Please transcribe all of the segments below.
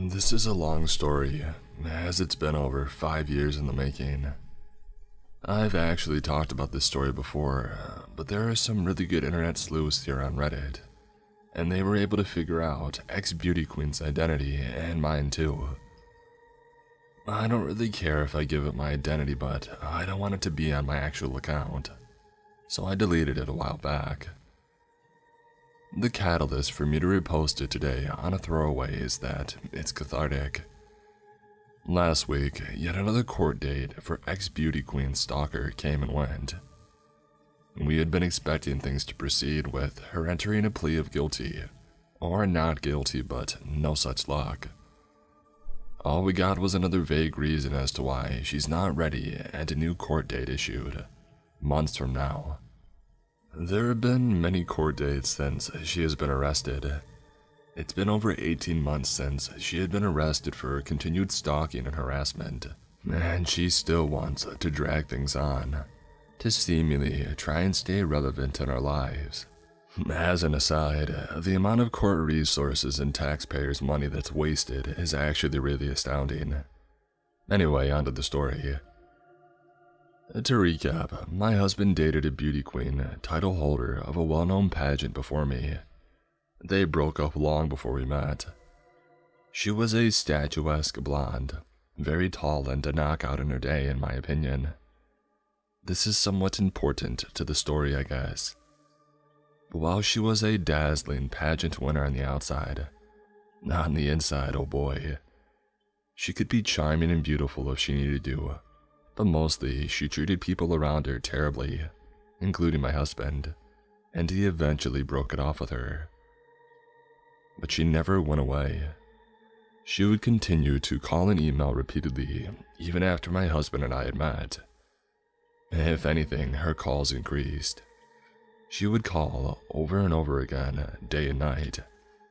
This is a long story, as it's been over 5 years in the making. I've actually talked about this story before, but there are some really good internet sleuths here on Reddit, and they were able to figure out ex-beauty queen's identity, and mine too. I don't really care if I give it my identity, but I don't want it to be on my actual account, so I deleted it a while back. The catalyst for me to repost it today on a throwaway is that it's cathartic. Last week, yet another court date for ex-beauty queen stalker came and went. We had been expecting things to proceed with her entering a plea of guilty, or not guilty, but no such luck. All we got was another vague reason as to why she's not ready and a new court date issued, months from now. There have been many court dates since she has been arrested. It's been over 18 months since she had been arrested for continued stalking and harassment, and she still wants to drag things on, to seemingly try and stay relevant in our lives. As an aside, the amount of court resources and taxpayers' money that's wasted is actually really astounding. Anyway, onto the story. To recap, my husband dated a beauty queen, title holder of a well-known pageant before me. They broke up long before we met. She was a statuesque blonde, very tall and a knockout in her day in my opinion. This is somewhat important to the story, I guess. But while she was a dazzling pageant winner on the outside, not on the inside, oh boy. She could be charming and beautiful if she needed to. But mostly, she treated people around her terribly, including my husband, and he eventually broke it off with her. But she never went away. She would continue to call and email repeatedly, even after my husband and I had met. If anything, her calls increased. She would call over and over again, day and night,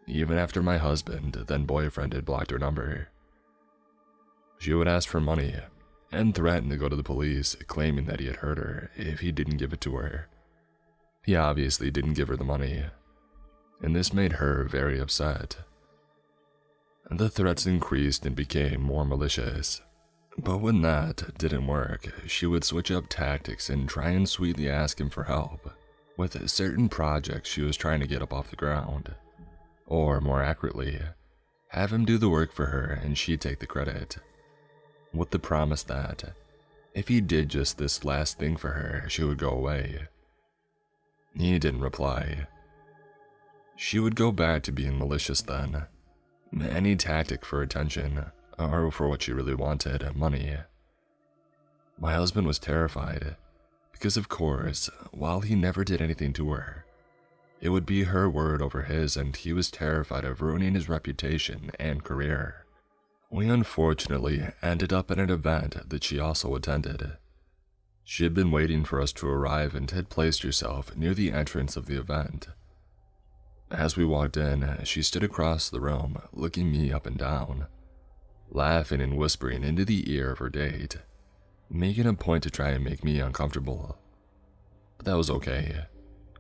even after my husband, then boyfriend, had blocked her number. She would ask for money, and threatened to go to the police, claiming that he had hurt her if he didn't give it to her. He obviously didn't give her the money, and this made her very upset. The threats increased and became more malicious, but when that didn't work, she would switch up tactics and try and sweetly ask him for help with certain projects she was trying to get up off the ground, or more accurately, have him do the work for her and she'd take the credit, with the promise that, if he did just this last thing for her, she would go away. He didn't reply. She would go back to being malicious then. Any tactic for attention, or for what she really wanted, money. My husband was terrified, because of course, while he never did anything to her, it would be her word over his, and he was terrified of ruining his reputation and career. We unfortunately ended up at an event that she also attended. She had been waiting for us to arrive and had placed herself near the entrance of the event. As we walked in, she stood across the room, looking me up and down, laughing and whispering into the ear of her date, making a point to try and make me uncomfortable. But that was okay.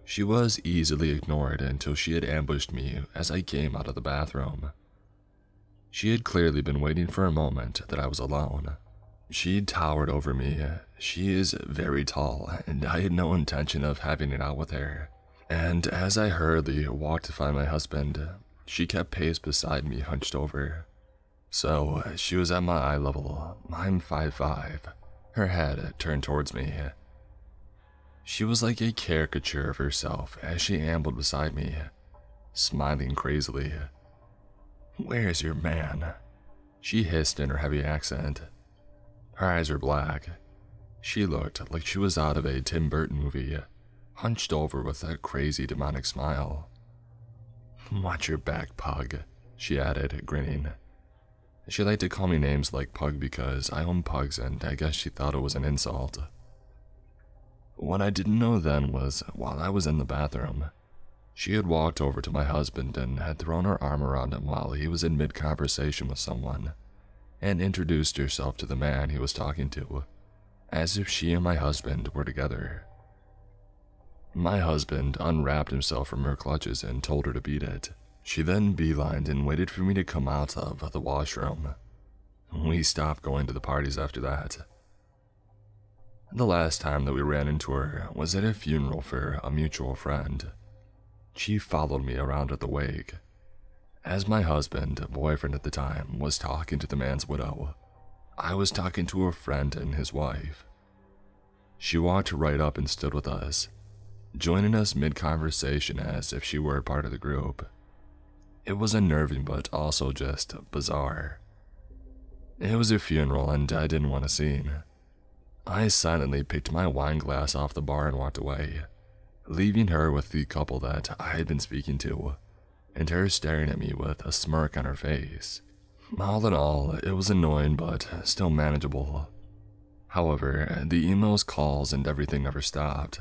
She was easily ignored until she had ambushed me as I came out of the bathroom. She had clearly been waiting for a moment that I was alone. She towered over me. She is very tall, and I had no intention of having it out with her. And as I hurriedly walked to find my husband, she kept pace beside me, hunched over. So she was at my eye level. I'm 5'5", her head turned towards me. She was like a caricature of herself as she ambled beside me, smiling crazily. "Where's your man?" she hissed in her heavy accent. Her eyes were black. She looked like she was out of a Tim Burton movie, hunched over with a crazy demonic smile. "Watch your back, Pug," she added, grinning. She liked to call me names like Pug because I own pugs, and I guess she thought it was an insult. What I didn't know then was, while I was in the bathroom, she had walked over to my husband and had thrown her arm around him while he was in mid-conversation with someone, and introduced herself to the man he was talking to, as if she and my husband were together. My husband unwrapped himself from her clutches and told her to beat it. She then beelined and waited for me to come out of the washroom. We stopped going to the parties after that. The last time that we ran into her was at a funeral for a mutual friend. She followed me around at the wake. As my husband, boyfriend at the time, was talking to the man's widow, I was talking to a friend and his wife. She walked right up and stood with us, joining us mid-conversation as if she were a part of the group. It was unnerving but also just bizarre. It was a funeral and I didn't want a scene. I silently picked my wine glass off the bar and walked away, leaving her with the couple that I had been speaking to, and her staring at me with a smirk on her face. All in all, it was annoying but still manageable. However, the emails, calls, and everything never stopped.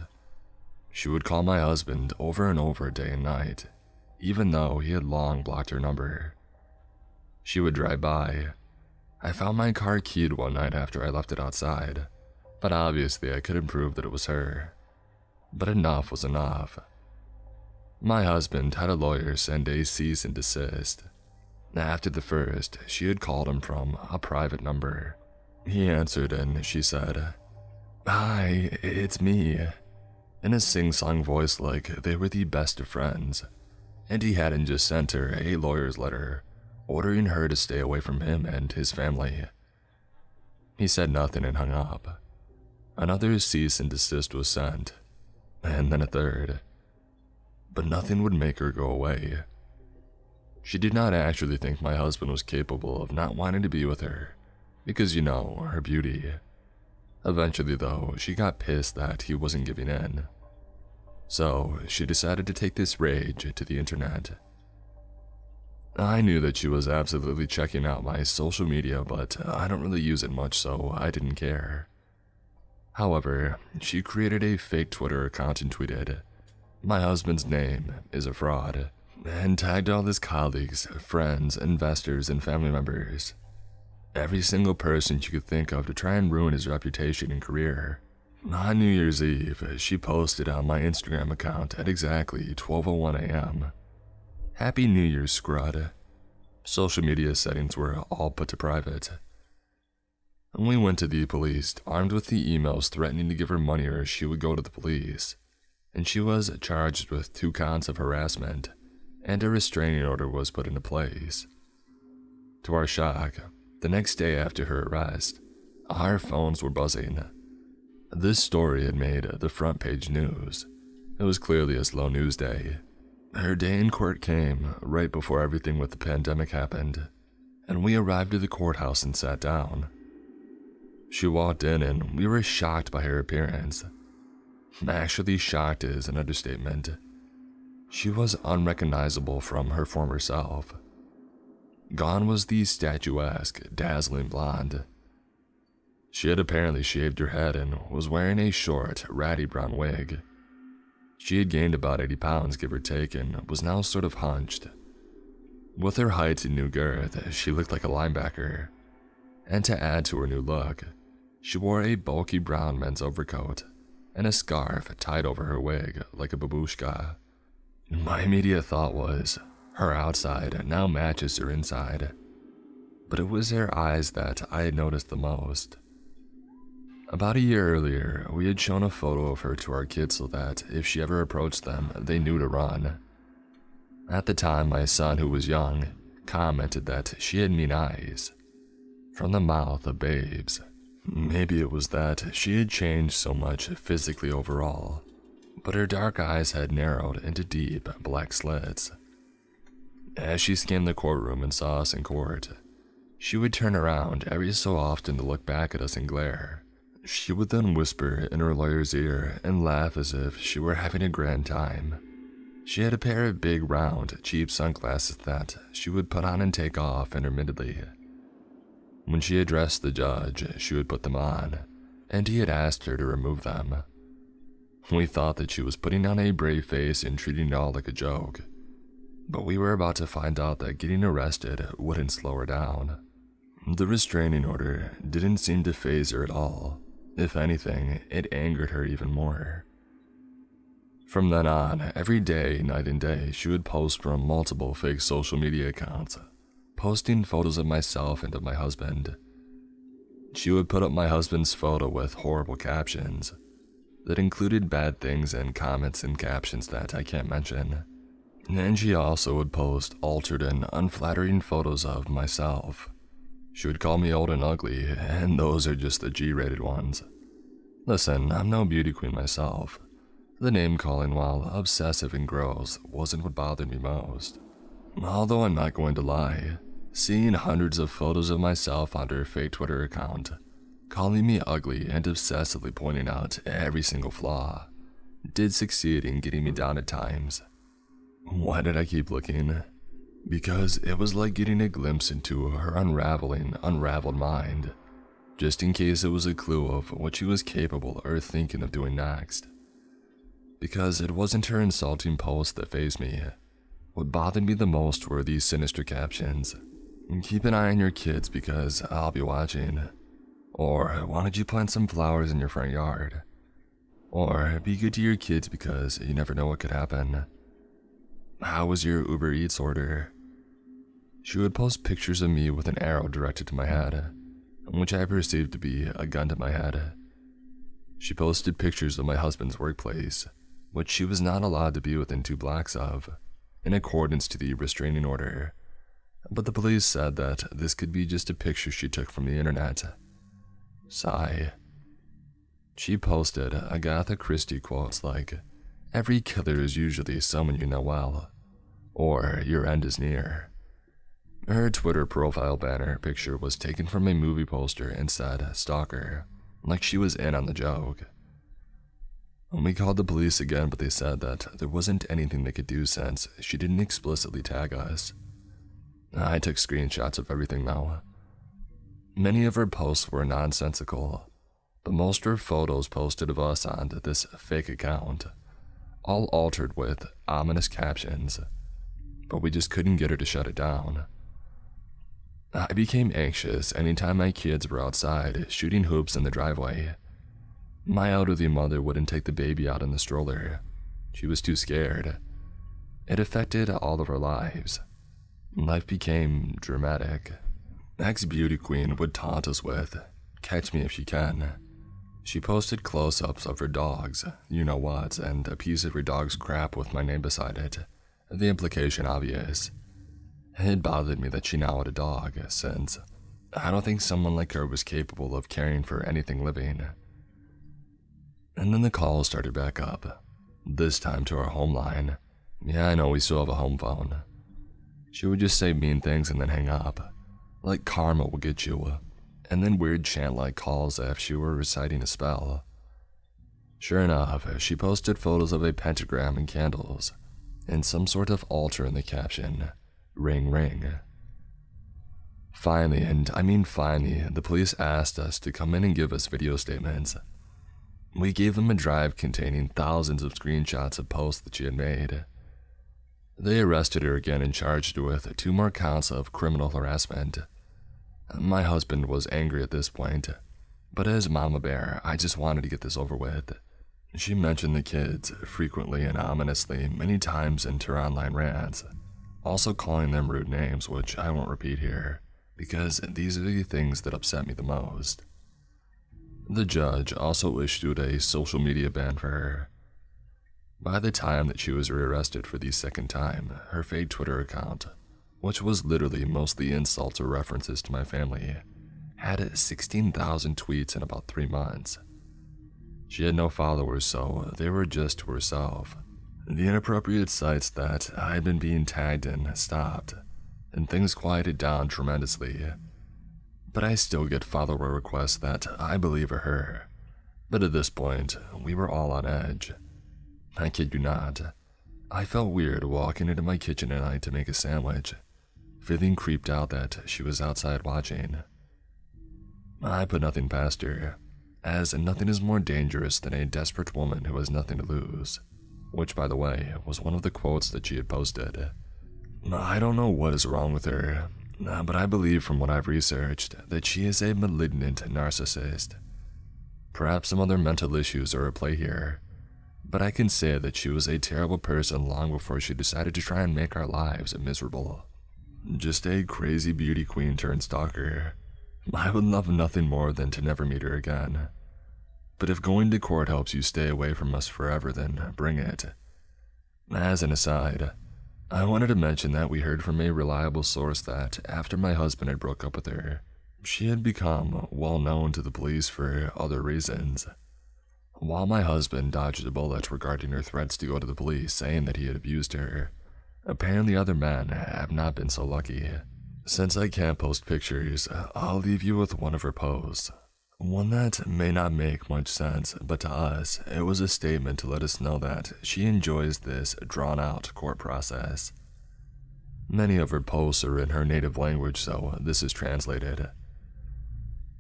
She would call my husband over and over day and night, even though he had long blocked her number. She would drive by. I found my car keyed one night after I left it outside, but obviously I couldn't prove that it was her. But enough was enough. My husband had a lawyer send a cease and desist. After the first, she had called him from a private number. He answered and she said, "Hi, it's me," in a sing-song voice like they were the best of friends, and he hadn't just sent her a lawyer's letter ordering her to stay away from him and his family. He said nothing and hung up. Another cease and desist was sent, and then a third. But nothing would make her go away. She did not actually think my husband was capable of not wanting to be with her, because, you know, her beauty. Eventually, though, she got pissed that he wasn't giving in. So, she decided to take this rage to the internet. I knew that she was absolutely checking out my social media, but I don't really use it much, so I didn't care. However, she created a fake Twitter account and tweeted, "My husband's name is a fraud," and tagged all his colleagues, friends, investors, and family members. Every single person she could think of to try and ruin his reputation and career. On New Year's Eve, she posted on my Instagram account at exactly 12:01 a.m. "Happy New Year's, Scrud." Social media settings were all put to private. We went to the police, armed with the emails threatening to give her money or she would go to the police, and she was charged with 2 counts of harassment, and a restraining order was put into place. To our shock, the next day after her arrest, our phones were buzzing. This story had made the front page news. It was clearly a slow news day. Her day in court came right before everything with the pandemic happened, and we arrived at the courthouse and sat down. She walked in and we were shocked by her appearance. Actually, shocked is an understatement. She was unrecognizable from her former self. Gone was the statuesque, dazzling blonde. She had apparently shaved her head and was wearing a short, ratty brown wig. She had gained about 80 pounds, give or take, and was now sort of hunched. With her height and new girth, she looked like a linebacker. And to add to her new look, she wore a bulky brown men's overcoat and a scarf tied over her wig like a babushka. My immediate thought was, her outside now matches her inside. But it was her eyes that I had noticed the most. About a year earlier, we had shown a photo of her to our kids so that if she ever approached them, they knew to run. At the time, my son, who was young, commented that she had mean eyes. From the mouth of babes. Maybe it was that she had changed so much physically overall, but her dark eyes had narrowed into deep black slits. As she scanned the courtroom and saw us in court, she would turn around every so often to look back at us and glare. She would then whisper in her lawyer's ear and laugh as if she were having a grand time. She had a pair of big, round, cheap sunglasses that she would put on and take off intermittently. When she addressed the judge, she would put them on, and he had asked her to remove them. We thought that she was putting on a brave face and treating it all like a joke, but we were about to find out that getting arrested wouldn't slow her down. The restraining order didn't seem to faze her at all. If anything, it angered her even more. From then on, every day, night and day, she would post from multiple fake social media accounts, posting photos of myself and of my husband. She would put up my husband's photo with horrible captions that included bad things and comments and captions that I can't mention. And she also would post altered and unflattering photos of myself. She would call me old and ugly, and those are just the G-rated ones. Listen, I'm no beauty queen myself. The name-calling, while obsessive and gross, wasn't what bothered me most. Although I'm not going to lie, seeing hundreds of photos of myself on her fake Twitter account, calling me ugly and obsessively pointing out every single flaw, did succeed in getting me down at times. Why did I keep looking? Because it was like getting a glimpse into her unraveled mind, just in case it was a clue of what she was capable or thinking of doing next. Because it wasn't her insulting posts that fazed me. What bothered me the most were these sinister captions. Keep an eye on your kids because I'll be watching. Or why don't you plant some flowers in your front yard? Or be good to your kids because you never know what could happen. How was your Uber Eats order? She would post pictures of me with an arrow directed to my head, which I perceived to be a gun to my head. She posted pictures of my husband's workplace, which she was not allowed to be within 2 blocks of, in accordance to the restraining order, but the police said that this could be just a picture she took from the internet. Sigh. She posted Agatha Christie quotes like, "Every killer is usually someone you know well," or "Your end is near." Her Twitter profile banner picture was taken from a movie poster and said "Stalker," like she was in on the joke. We called the police again, but they said that there wasn't anything they could do since she didn't explicitly tag us. I took screenshots of everything though. Many of her posts were nonsensical, but most were photos posted of us on this fake account, all altered with ominous captions, but we just couldn't get her to shut it down. I became anxious anytime my kids were outside shooting hoops in the driveway. My elderly mother wouldn't take the baby out in the stroller. She was too scared. It affected all of our lives. Life became dramatic. Ex-beauty queen would taunt us with, "Catch me if you can." She posted close-ups of her dogs, you-know-what, and a piece of her dog's crap with my name beside it, the implication obvious. It bothered me that she now had a dog, since I don't think someone like her was capable of caring for anything living. And then the calls started back up, this time to our home line. Yeah, I know we still have a home phone. She would just say mean things and then hang up, like karma will get you, and then weird chant-like calls as if she were reciting a spell. Sure enough, she posted photos of a pentagram and candles, and some sort of altar in the caption, "Ring, ring." Finally, and I mean finally, the police asked us to come in and give us video statements. We gave them a drive containing thousands of screenshots of posts that she had made. They arrested her again and charged her with 2 more counts of criminal harassment. My husband was angry at this point, but as Mama Bear, I just wanted to get this over with. She mentioned the kids frequently and ominously many times in her online rants, also calling them rude names, which I won't repeat here, because these are the things that upset me the most. The judge also issued a social media ban for her. By the time that she was rearrested for the second time, her fake Twitter account, which was literally mostly insults or references to my family, had 16,000 tweets in about 3 months. She had no followers, so they were just to herself. The inappropriate sites that I had been being tagged in stopped, and things quieted down tremendously. But I still get follower requests that I believe are her. But at this point, we were all on edge. I kid you not. I felt weird walking into my kitchen at night to make a sandwich, feeling creeped out that she was outside watching. I put nothing past her, as nothing is more dangerous than a desperate woman who has nothing to lose, which, by the way, was one of the quotes that she had posted. I don't know what is wrong with her, but I believe from what I've researched that she is a malignant narcissist. Perhaps some other mental issues are at play here, but I can say that she was a terrible person long before she decided to try and make our lives miserable. Just a crazy beauty queen turned stalker. I would love nothing more than to never meet her again. But if going to court helps you stay away from us forever, then bring it. As an aside, I wanted to mention that we heard from a reliable source that after my husband had broke up with her, she had become well known to the police for other reasons. While my husband dodged a bullet regarding her threats to go to the police saying that he had abused her, apparently other men have not been so lucky. Since I can't post pictures, I'll leave you with one of her posts. One that may not make much sense, but to us, it was a statement to let us know that she enjoys this drawn-out court process. Many of her posts are in her native language, so this is translated.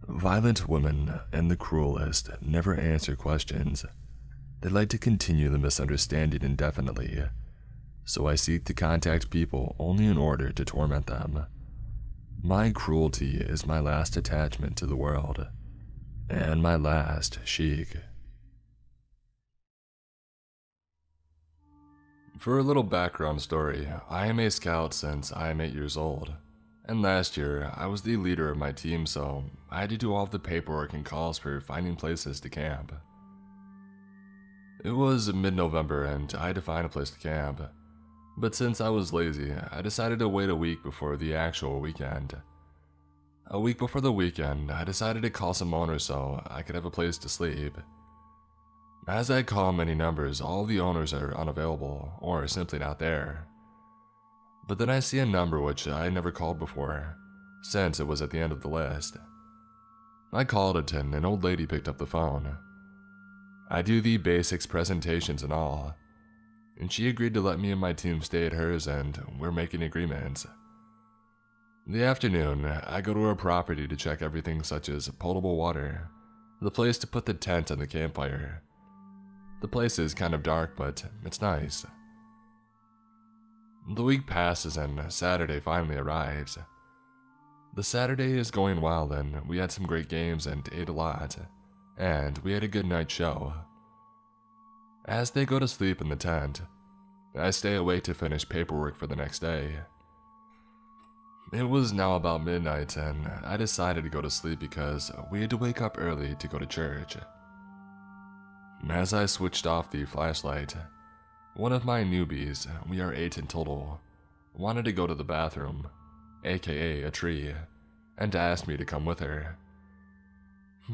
Violent women and the cruelest never answer questions. They like to continue the misunderstanding indefinitely, so I seek to contact people only in order to torment them. My cruelty is my last attachment to the world. And my last chic. For a little background story, I am a scout since I am 8 years old, and last year I was the leader of my team, so I had to do all of the paperwork and calls for finding places to camp. It was mid-November and I had to find a place to camp, but since I was lazy, I decided to wait a week before the actual weekend. A week before the weekend, I decided to call some owners so I could have a place to sleep. As I call many numbers, all the owners are unavailable or simply not there. But then I see a number which I never called before, since it was at the end of the list. I called it and an old lady picked up the phone. I do the basics presentations and all, and she agreed to let me and my team stay at hers, and we're making agreements. In the afternoon, I go to her property to check everything such as potable water, the place to put the tent and the campfire. The place is kind of dark, but it's nice. The week passes and Saturday finally arrives. The Saturday is going well and we had some great games and ate a lot, and we had a good night show. As they go to sleep in the tent, I stay awake to finish paperwork for the next day. It was now about midnight and I decided to go to sleep because we had to wake up early to go to church. As I switched off the flashlight, one of my newbies, we are 8 in total, wanted to go to the bathroom, aka a tree, and asked me to come with her.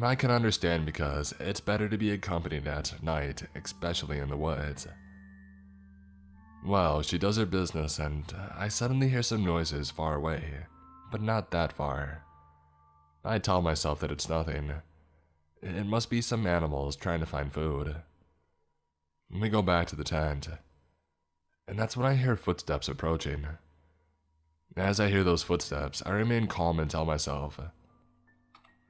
I can understand because it's better to be accompanied at night, especially in the woods. Well, she does her business and I suddenly hear some noises far away, but not that far. I tell myself that it's nothing. It must be some animals trying to find food. We go back to the tent, and that's when I hear footsteps approaching. As I hear those footsteps, I remain calm and tell myself,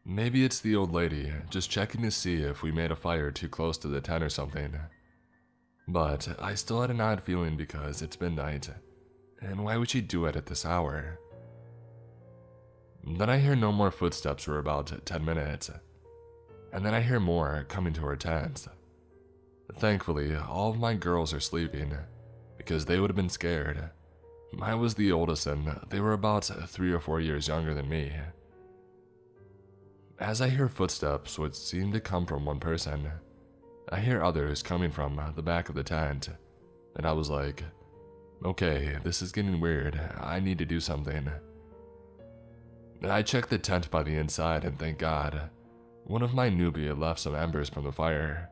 maybe it's the old lady just checking to see if we made a fire too close to the tent or something. But I still had an odd feeling because it's midnight, and why would she do it at this hour? Then I hear no more footsteps for about 10 minutes, and then I hear more coming to her tent. Thankfully, all of my girls are sleeping, because they would have been scared. I was the oldest and they were about 3 or 4 years younger than me. As I hear footsteps which seem to come from one person, I hear others coming from the back of the tent, and I was like, okay, this is getting weird, I need to do something. I checked the tent by the inside and thank God, one of my newbie had left some embers from the fire,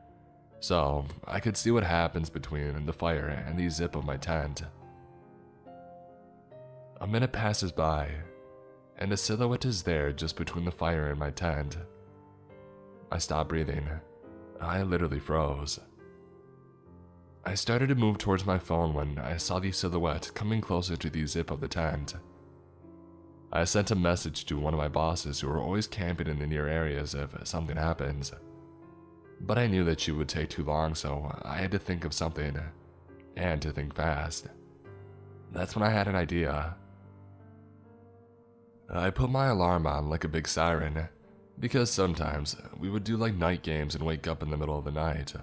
so I could see what happens between the fire and the zip of my tent. A minute passes by, and a silhouette is there just between the fire and my tent. I stopped breathing. I literally froze. I started to move towards my phone when I saw the silhouette coming closer to the zip of the tent. I sent a message to one of my bosses who were always camping in the near areas if something happens. But I knew that she would take too long, so I had to think of something, and to think fast. That's when I had an idea. I put my alarm on like a big siren, because sometimes we would do like night games and wake up in the middle of the night.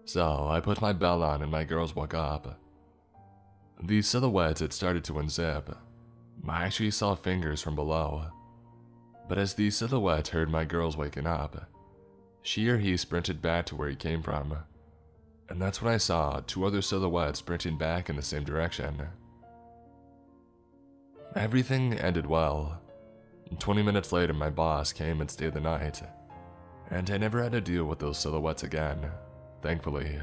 So I put my bell on and my girls woke up. The silhouette had started to unzip. I actually saw fingers from below. But as the silhouette heard my girls waking up, she or he sprinted back to where he came from. And that's when I saw two other silhouettes sprinting back in the same direction. Everything ended well. 20 minutes later, my boss came and stayed the night. And I never had to deal with those silhouettes again, thankfully.